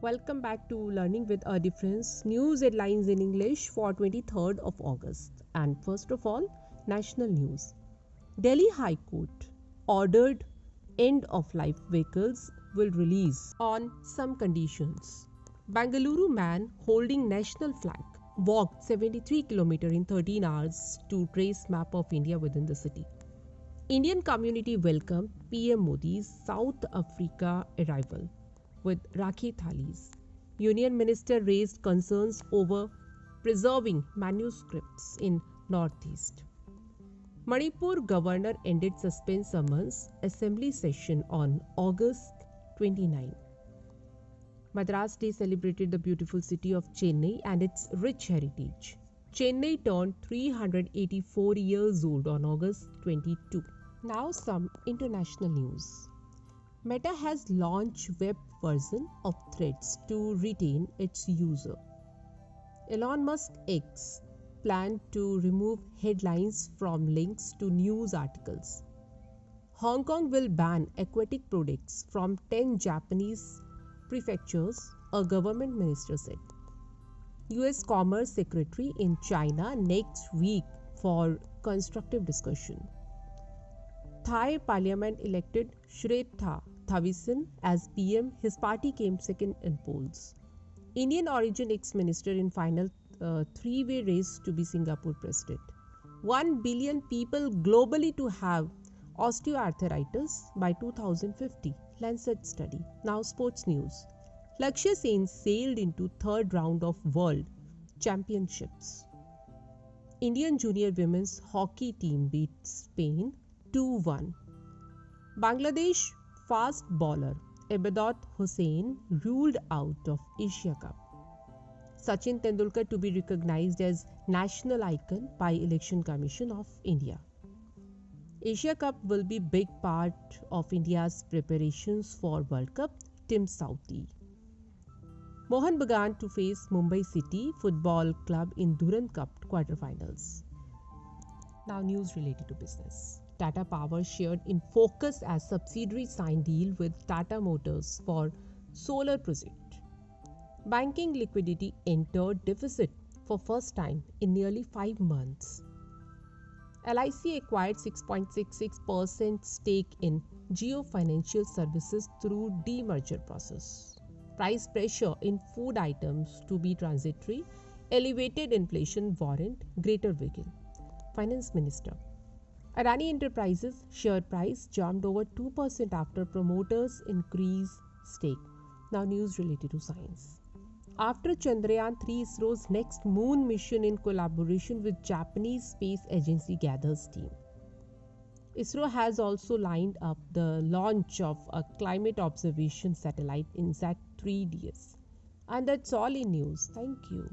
Welcome back to Learning with a Difference news headlines in English for 23rd of August. And first of all, national news. Delhi High Court ordered end of life vehicles will release on some conditions. Bangalore man holding national flag walked 73 km in 13 hours to trace map of India within the city. Indian community welcomed PM Modi's South Africa arrival with Rakhi Thalis. Union Minister raised concerns over preserving manuscripts in Northeast. Manipur governor ended suspense summons assembly session on August 29. Madras Day celebrated the beautiful city of Chennai and its rich heritage. Chennai turned 384 years old on August 22. Now some international news. Meta has launched web version of Threads to retain its user. Elon Musk X planned to remove headlines from links to news articles. Hong Kong will ban aquatic products from 10 Japanese prefectures, a government minister said. US Commerce Secretary in China next week for constructive discussion. Thai parliament elected Shrestha Thavisin as PM. His party came second in polls. Indian origin ex-minister in final three-way race to be Singapore president. 1 billion people globally to have osteoarthritis by 2050. Lancet study. Now sports news. Lakshya Sen sailed into third round of World Championships. Indian junior women's hockey team beat Spain 2-1. Bangladesh fast bowler Abidot Hussain ruled out of Asia Cup. Sachin Tendulkar to be recognized as national icon by Election Commission of India. Asia Cup will be big part of India's preparations for World Cup, Team Saudi. Mohan Bagan to face Mumbai City Football Club in Durand Cup quarterfinals. Now news related to business. Tata Power shared in Focus as subsidiary signed deal with Tata Motors for solar project. Banking liquidity entered deficit for first time in nearly 5 months. LIC acquired 6.66% stake in Geo Financial Services through demerger process. Price pressure in food items to be transitory, elevated inflation warrant greater wiggle. Finance Minister. Adani Enterprises share price jumped over 2% after promoters increase stake. Now news related to science. After Chandrayaan-3, ISRO's next moon mission in collaboration with Japanese Space Agency gathers steam. ISRO has also lined up the launch of a climate observation satellite INSAT 3DS. And that's all in news. Thank you.